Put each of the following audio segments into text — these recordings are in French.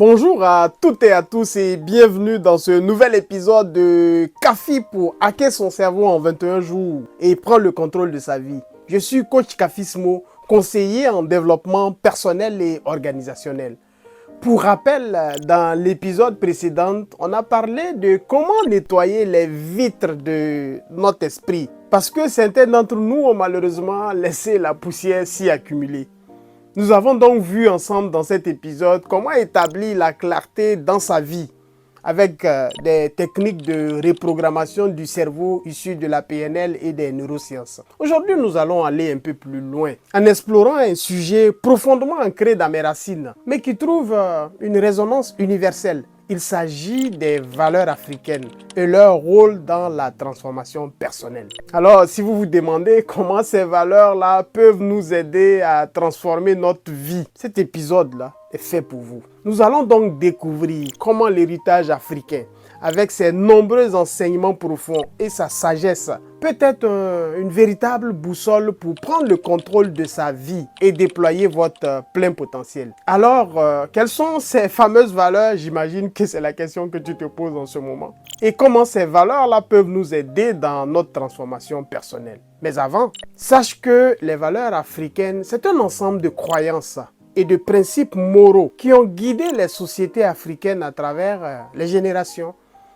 Bonjour à toutes et à tous et bienvenue dans ce nouvel épisode de Kafi pour hacker son cerveau en 21 jours et prendre le contrôle de sa vie. Je suis coach Kafismo, conseiller en développement personnel et organisationnel. Pour rappel, dans l'épisode précédent, on a parlé de comment nettoyer les vitres de notre esprit parce que certains d'entre nous ont malheureusement laissé la poussière s'y accumuler. Nous avons donc vu ensemble dans cet épisode comment établir la clarté dans sa vie avec des techniques de reprogrammation du cerveau issues de la PNL et des neurosciences. Aujourd'hui, nous allons aller un peu plus loin en explorant un sujet profondément ancré dans mes racines, mais qui trouve une résonance universelle. Il s'agit des valeurs africaines et leur rôle dans la transformation personnelle. Alors, si vous vous demandez comment ces valeurs-là peuvent nous aider à transformer notre vie, cet épisode-là est fait pour vous. Nous allons donc découvrir comment l'héritage africain, avec ses nombreux enseignements profonds et sa sagesse, peut être une véritable boussole pour prendre le contrôle de sa vie et déployer votre plein potentiel. Alors, quelles sont ces fameuses valeurs? J'imagine que c'est la question que tu te poses en ce moment. Et comment ces valeurs-là peuvent nous aider dans notre transformation personnelle. Mais avant, sache que les valeurs africaines, c'est un ensemble de croyances et de principes moraux qui ont guidé les sociétés africaines à travers les générations.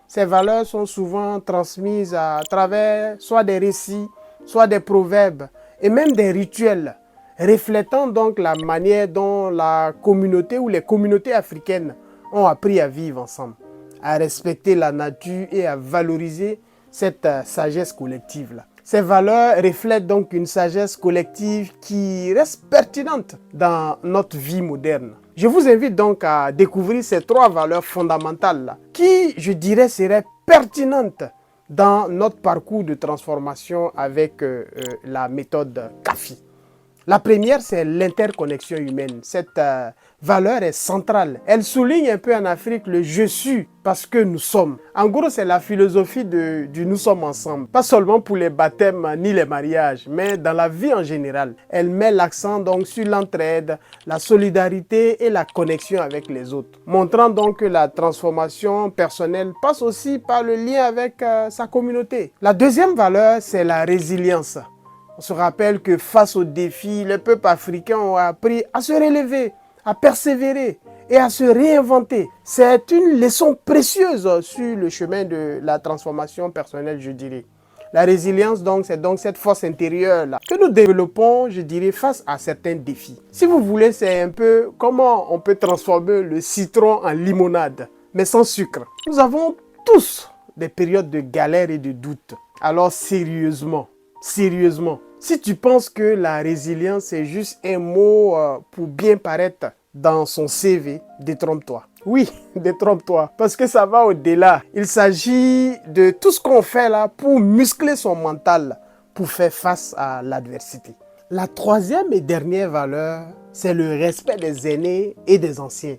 Ces valeurs sont souvent transmises à travers soit des récits, soit des proverbes et même des rituels, reflétant donc la manière dont la communauté ou les communautés africaines ont appris à vivre ensemble, à respecter la nature et à valoriser cette sagesse collective-là. Ces valeurs reflètent donc une sagesse collective qui reste pertinente dans notre vie moderne. Je vous invite donc à découvrir ces trois valeurs fondamentales qui, je dirais, seraient pertinentes dans notre parcours de transformation avec la méthode Kafi. La première, c'est l'interconnexion humaine. Cette valeur est centrale. Elle souligne un peu en Afrique le « je suis » parce que nous sommes. En gros, c'est la philosophie du « nous sommes ensemble ». Pas seulement pour les baptêmes ni les mariages, mais dans la vie en général. Elle met l'accent donc sur l'entraide, la solidarité et la connexion avec les autres. Montrant donc que la transformation personnelle passe aussi par le lien avec sa communauté. La deuxième valeur, c'est la résilience. On se rappelle que face aux défis, les peuples africains ont appris à se relever, à persévérer et à se réinventer. C'est une leçon précieuse sur le chemin de la transformation personnelle, je dirais. La résilience, donc, c'est donc cette force intérieure-là que nous développons, je dirais, face à certains défis. Si vous voulez, c'est un peu comment on peut transformer le citron en limonade, mais sans sucre. Nous avons tous des périodes de galère et de doute. Alors, sérieusement, si tu penses que la résilience est juste un mot pour bien paraître dans son CV, détrompe-toi. Oui, détrompe-toi, parce que ça va au-delà. Il s'agit de tout ce qu'on fait là pour muscler son mental, pour faire face à l'adversité. La troisième et dernière valeur, c'est le respect des aînés et des anciens.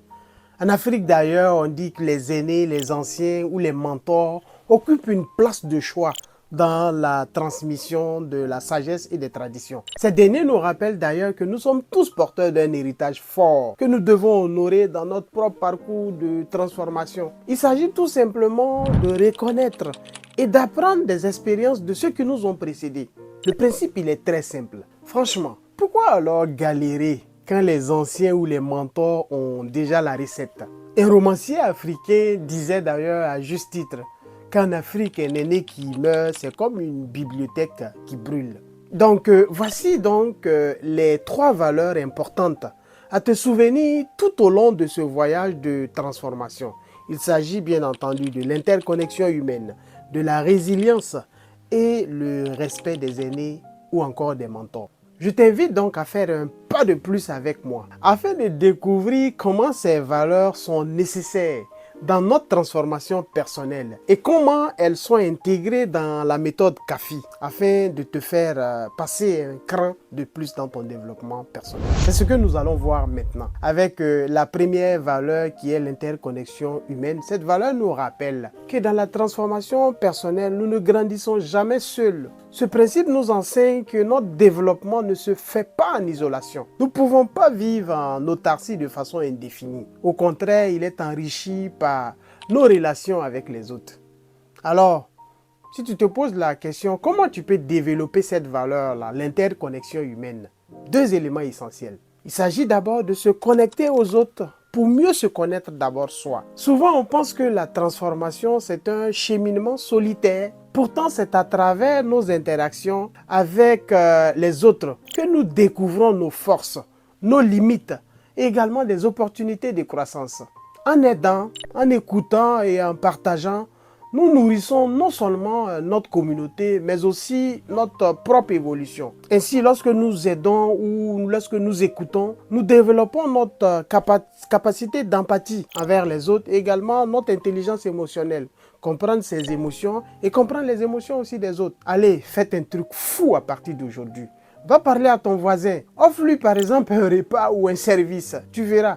En Afrique d'ailleurs, on dit que les aînés, les anciens ou les mentors occupent une place de choix dans la transmission de la sagesse et des traditions. Ces derniers nous rappellent d'ailleurs que nous sommes tous porteurs d'un héritage fort que nous devons honorer dans notre propre parcours de transformation. Il s'agit tout simplement de reconnaître et d'apprendre des expériences de ceux qui nous ont précédés. Le principe, il est très simple. Franchement, pourquoi alors galérer quand les anciens ou les mentors ont déjà la recette? Un romancier africain disait d'ailleurs à juste titre qu'en Afrique, un aîné qui meurt, c'est comme une bibliothèque qui brûle. Donc, voici donc les trois valeurs importantes à te souvenir tout au long de ce voyage de transformation. Il s'agit bien entendu de l'interconnexion humaine, de la résilience et le respect des aînés ou encore des mentors. Je t'invite donc à faire un pas de plus avec moi afin de découvrir comment ces valeurs sont nécessaires dans notre transformation personnelle et comment elles sont intégrées dans la méthode Kafi afin de te faire passer un cran de plus dans ton développement personnel. C'est ce que nous allons voir maintenant avec la première valeur qui est l'interconnexion humaine. Cette valeur nous rappelle que dans la transformation personnelle, nous ne grandissons jamais seuls. Ce principe nous enseigne que notre développement ne se fait pas en isolation. Nous ne pouvons pas vivre en autarcie de façon indéfinie. Au contraire, il est enrichi par nos relations avec les autres. Alors, si tu te poses la question, comment tu peux développer cette valeur-là, l'interconnexion humaine? Deux éléments essentiels. Il s'agit d'abord de se connecter aux autres pour mieux se connaître d'abord soi. Souvent, on pense que la transformation, c'est un cheminement solitaire. Pourtant, c'est à travers nos interactions avec les autres que nous découvrons nos forces, nos limites et également des opportunités de croissance. En aidant, en écoutant et en partageant, nous nourrissons non seulement notre communauté, mais aussi notre propre évolution. Ainsi, lorsque nous aidons ou lorsque nous écoutons, nous développons notre capacité d'empathie envers les autres et également notre intelligence émotionnelle. Comprendre ses émotions et comprendre les émotions aussi des autres. Allez, faites un truc fou à partir d'aujourd'hui. Va parler à ton voisin. Offre-lui par exemple un repas ou un service. Tu verras.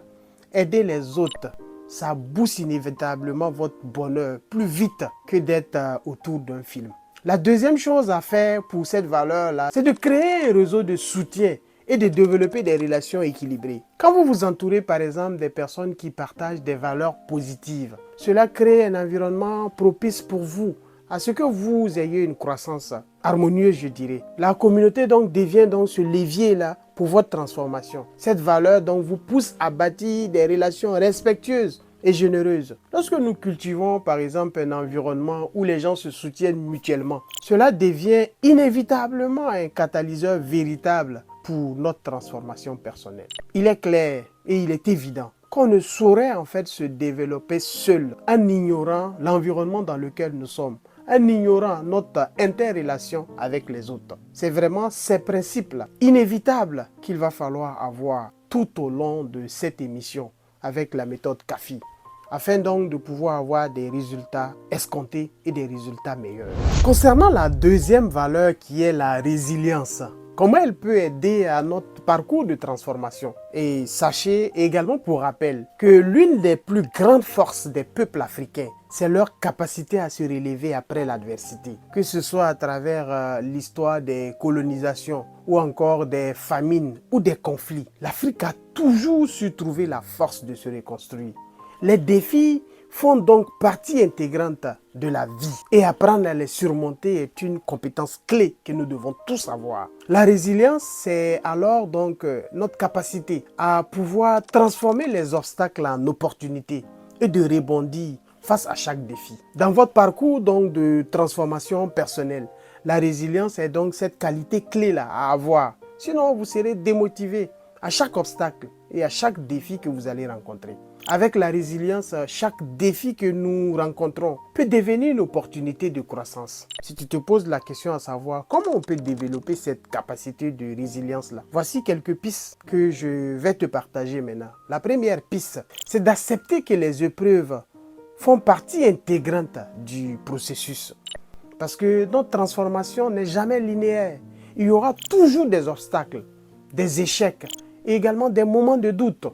Aider les autres, ça booste inévitablement votre bonheur plus vite que d'être autour d'un film. La deuxième chose à faire pour cette valeur-là, c'est de créer un réseau de soutien et de développer des relations équilibrées. Quand vous vous entourez par exemple des personnes qui partagent des valeurs positives, cela crée un environnement propice pour vous, à ce que vous ayez une croissance harmonieuse, je dirais. La communauté donc devient donc ce levier-là pour votre transformation. Cette valeur donc vous pousse à bâtir des relations respectueuses et généreuses. Lorsque nous cultivons par exemple un environnement où les gens se soutiennent mutuellement, cela devient inévitablement un catalyseur véritable pour notre transformation personnelle. Il est clair et il est évident qu'on ne saurait en fait se développer seul en ignorant l'environnement dans lequel nous sommes, en ignorant notre interrelation avec les autres. C'est vraiment ces principes-là inévitables qu'il va falloir avoir tout au long de cette émission avec la méthode CAFI, afin donc de pouvoir avoir des résultats escomptés et des résultats meilleurs. Concernant la deuxième valeur qui est la résilience, comment elle peut aider à notre parcours de transformation? Et sachez également pour rappel que l'une des plus grandes forces des peuples africains, c'est leur capacité à se relever après l'adversité. Que ce soit à travers l'histoire des colonisations ou encore des famines ou des conflits, l'Afrique a toujours su trouver la force de se reconstruire. Les défis font donc partie intégrante de la vie et apprendre à les surmonter est une compétence clé que nous devons tous avoir. La résilience, c'est alors donc notre capacité à pouvoir transformer les obstacles en opportunités et de rebondir face à chaque défi. Dans votre parcours donc de transformation personnelle, la résilience est donc cette qualité clé-là à avoir. Sinon, vous serez démotivé à chaque obstacle et à chaque défi que vous allez rencontrer. Avec la résilience, chaque défi que nous rencontrons peut devenir une opportunité de croissance. Si tu te poses la question à savoir comment on peut développer cette capacité de résilience-là, voici quelques pistes que je vais te partager maintenant. La première piste, c'est d'accepter que les épreuves font partie intégrante du processus. Parce que notre transformation n'est jamais linéaire. Il y aura toujours des obstacles, des échecs et également des moments de doute.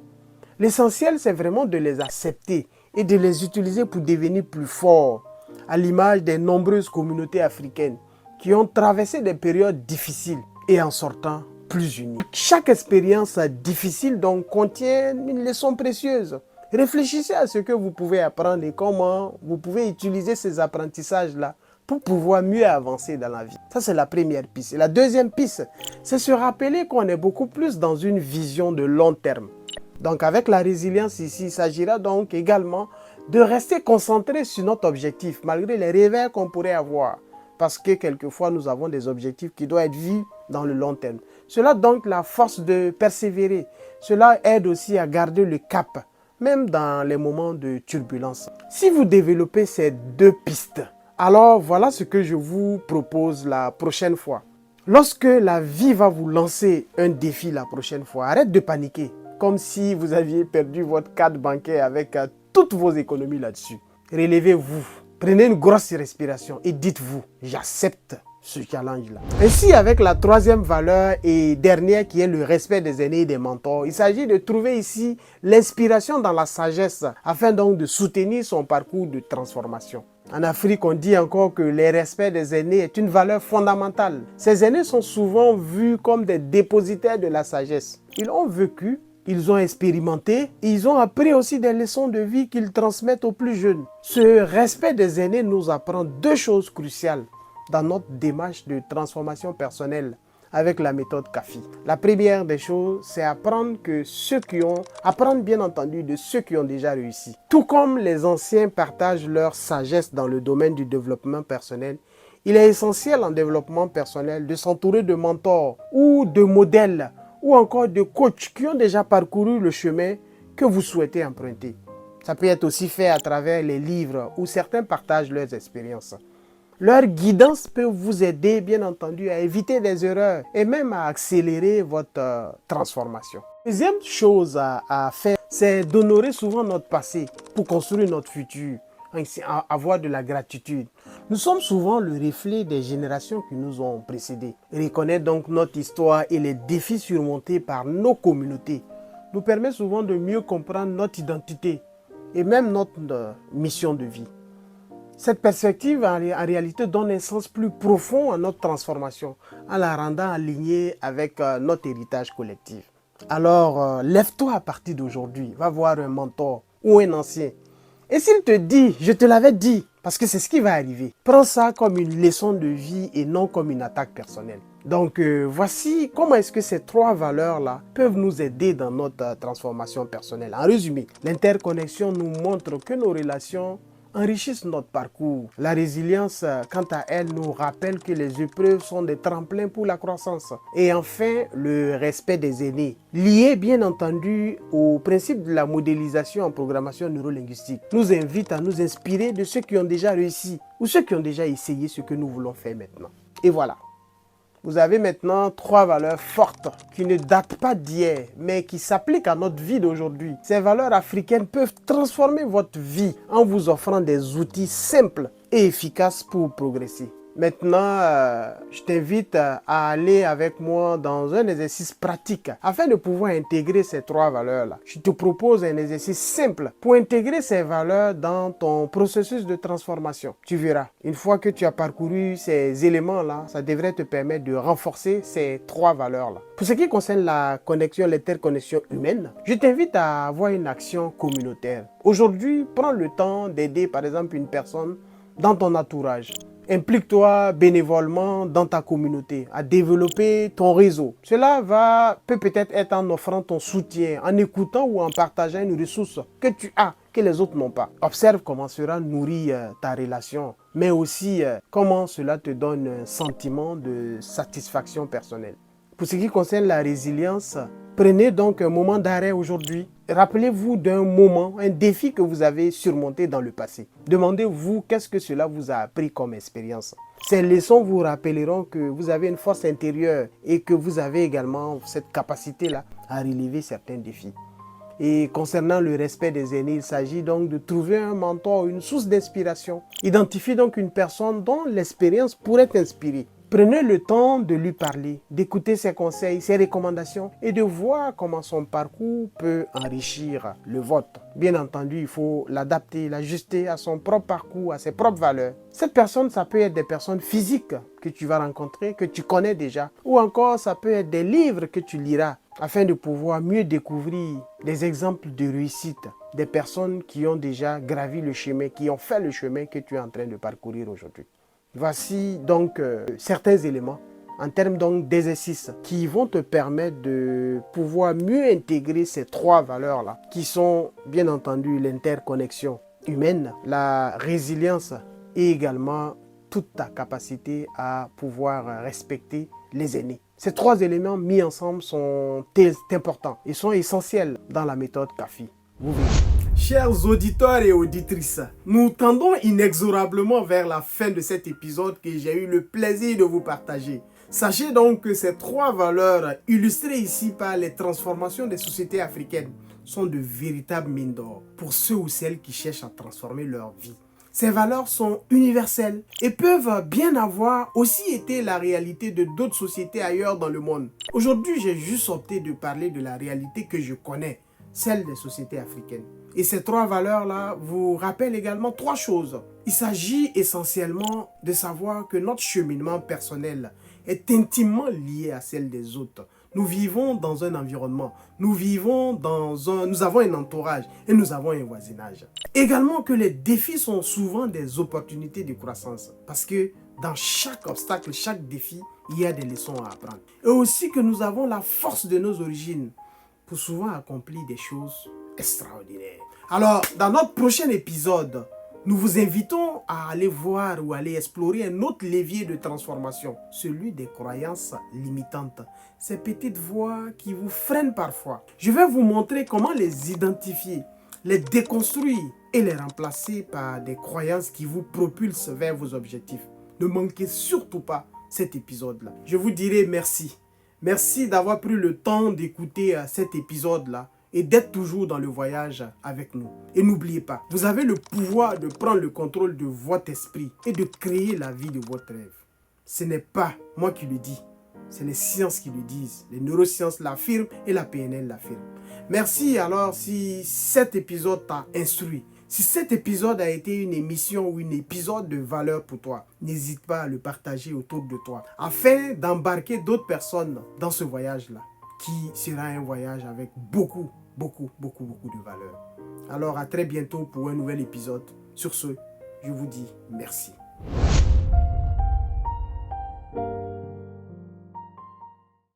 L'essentiel, c'est vraiment de les accepter et de les utiliser pour devenir plus forts, à l'image des nombreuses communautés africaines qui ont traversé des périodes difficiles et en sortant plus unis. Chaque expérience difficile donc contient une leçon précieuse. Réfléchissez à ce que vous pouvez apprendre et comment vous pouvez utiliser ces apprentissages-là pour pouvoir mieux avancer dans la vie. Ça, c'est la première piste. Et la deuxième piste, c'est se rappeler qu'on est beaucoup plus dans une vision de long terme. Donc avec la résilience ici, il s'agira donc également de rester concentré sur notre objectif, malgré les revers qu'on pourrait avoir. Parce que quelquefois, nous avons des objectifs qui doivent être vus dans le long terme. Cela donc la force de persévérer. Cela aide aussi à garder le cap, même dans les moments de turbulence. Si vous développez ces deux pistes, alors voilà ce que je vous propose la prochaine fois. Lorsque la vie va vous lancer un défi la prochaine fois, arrête de paniquer. Comme si vous aviez perdu votre carte bancaire avec toutes vos économies là-dessus. Relevez-vous, prenez une grosse respiration et dites-vous, j'accepte ce challenge-là. Ainsi, avec la troisième valeur et dernière qui est le respect des aînés et des mentors, il s'agit de trouver ici l'inspiration dans la sagesse afin donc de soutenir son parcours de transformation. En Afrique, on dit encore que le respect des aînés est une valeur fondamentale. Ces aînés sont souvent vus comme des dépositaires de la sagesse. Ils ont vécu, ils ont expérimenté, ils ont appris aussi des leçons de vie qu'ils transmettent aux plus jeunes. Ce respect des aînés nous apprend deux choses cruciales dans notre démarche de transformation personnelle avec la méthode CAFI. La première des choses, c'est apprendre bien entendu de ceux qui ont déjà réussi. Tout comme les anciens partagent leur sagesse dans le domaine du développement personnel, il est essentiel en développement personnel de s'entourer de mentors ou de modèles ou encore de coachs qui ont déjà parcouru le chemin que vous souhaitez emprunter. Ça peut être aussi fait à travers les livres où certains partagent leurs expériences. Leur guidance peut vous aider, bien entendu, à éviter des erreurs et même à accélérer votre transformation. Deuxième chose à faire, c'est d'honorer souvent notre passé pour construire notre futur, avoir de la gratitude. Nous sommes souvent le reflet des générations qui nous ont précédés. Reconnaître donc notre histoire et les défis surmontés par nos communautés nous permet souvent de mieux comprendre notre identité et même notre mission de vie. Cette perspective, en réalité, donne un sens plus profond à notre transformation, en la rendant alignée avec notre héritage collectif. Alors, lève-toi à partir d'aujourd'hui, va voir un mentor ou un ancien. Et s'il te dit, je te l'avais dit, parce que c'est ce qui va arriver, prends ça comme une leçon de vie et non comme une attaque personnelle. Donc, voici comment est-ce que ces trois valeurs-là peuvent nous aider dans notre transformation personnelle. En résumé, l'interconnexion nous montre que nos relations enrichissent notre parcours. La résilience, quant à elle, nous rappelle que les épreuves sont des tremplins pour la croissance. Et enfin, le respect des aînés, lié bien entendu au principe de la modélisation en programmation neurolinguistique, nous invite à nous inspirer de ceux qui ont déjà réussi ou ceux qui ont déjà essayé ce que nous voulons faire maintenant. Et voilà. Vous avez maintenant trois valeurs fortes qui ne datent pas d'hier, mais qui s'appliquent à notre vie d'aujourd'hui. Ces valeurs africaines peuvent transformer votre vie en vous offrant des outils simples et efficaces pour progresser. Maintenant, je t'invite à aller avec moi dans un exercice pratique afin de pouvoir intégrer ces trois valeurs-là. Je te propose un exercice simple pour intégrer ces valeurs dans ton processus de transformation. Tu verras, une fois que tu as parcouru ces éléments-là, ça devrait te permettre de renforcer ces trois valeurs-là. Pour ce qui concerne la connexion, l'interconnexion humaine, je t'invite à avoir une action communautaire. Aujourd'hui, prends le temps d'aider par exemple une personne dans ton entourage. Implique-toi bénévolement dans ta communauté, à développer ton réseau. Cela peut peut-être être en offrant ton soutien, en écoutant ou en partageant une ressource que tu as, que les autres n'ont pas. Observe comment cela nourrit ta relation, mais aussi comment cela te donne un sentiment de satisfaction personnelle. Pour ce qui concerne la résilience, prenez donc un moment d'arrêt aujourd'hui. Rappelez-vous d'un moment, un défi que vous avez surmonté dans le passé. Demandez-vous qu'est-ce que cela vous a appris comme expérience. Ces leçons vous rappelleront que vous avez une force intérieure et que vous avez également cette capacité-là à relever certains défis. Et concernant le respect des aînés, il s'agit donc de trouver un mentor, une source d'inspiration. Identifiez donc une personne dont l'expérience pourrait t'inspirer. Prenez le temps de lui parler, d'écouter ses conseils, ses recommandations et de voir comment son parcours peut enrichir le vôtre. Bien entendu, il faut l'adapter, l'ajuster à son propre parcours, à ses propres valeurs. Cette personne, ça peut être des personnes physiques que tu vas rencontrer, que tu connais déjà, ou encore ça peut être des livres que tu liras afin de pouvoir mieux découvrir des exemples de réussite, des personnes qui ont déjà gravi le chemin, qui ont fait le chemin que tu es en train de parcourir aujourd'hui. Voici donc certains éléments en termes donc d'exercices qui vont te permettre de pouvoir mieux intégrer ces trois valeurs-là qui sont bien entendu l'interconnexion humaine, la résilience et également toute ta capacité à pouvoir respecter les aînés. Ces trois éléments mis ensemble sont importants et sont essentiels dans la méthode CAFI. Vous verrez. Chers auditeurs et auditrices, nous tendons inexorablement vers la fin de cet épisode que j'ai eu le plaisir de vous partager. Sachez donc que ces trois valeurs illustrées ici par les transformations des sociétés africaines sont de véritables mines d'or pour ceux ou celles qui cherchent à transformer leur vie. Ces valeurs sont universelles et peuvent bien avoir aussi été la réalité de d'autres sociétés ailleurs dans le monde. Aujourd'hui, j'ai juste opté de parler de la réalité que je connais, celles des sociétés africaines. Et ces 3 valeurs-là vous rappellent également 3 choses. Il s'agit essentiellement de savoir que notre cheminement personnel est intimement lié à celle des autres. Nous vivons dans un environnement, nous avons un entourage et nous avons un voisinage. Également que les défis sont souvent des opportunités de croissance parce que dans chaque obstacle, chaque défi, il y a des leçons à apprendre. Et aussi que nous avons la force de nos origines pour souvent accomplir des choses extraordinaires. Alors, dans notre prochain épisode, nous vous invitons à aller voir ou aller explorer un autre levier de transformation, celui des croyances limitantes. Ces petites voix qui vous freinent parfois. Je vais vous montrer comment les identifier, les déconstruire et les remplacer par des croyances qui vous propulsent vers vos objectifs. Ne manquez surtout pas cet épisode-là. Je vous dirai merci. Merci d'avoir pris le temps d'écouter cet épisode-là et d'être toujours dans le voyage avec nous. Et n'oubliez pas, vous avez le pouvoir de prendre le contrôle de votre esprit et de créer la vie de votre rêve. Ce n'est pas moi qui le dis, c'est les sciences qui le disent. Les neurosciences l'affirment et la PNL l'affirme. Merci alors si cet épisode t'a instruit. Si cet épisode a été une émission ou un épisode de valeur pour toi, n'hésite pas à le partager autour de toi afin d'embarquer d'autres personnes dans ce voyage-là qui sera un voyage avec beaucoup de valeur. Alors à très bientôt pour un nouvel épisode. Sur ce, je vous dis merci.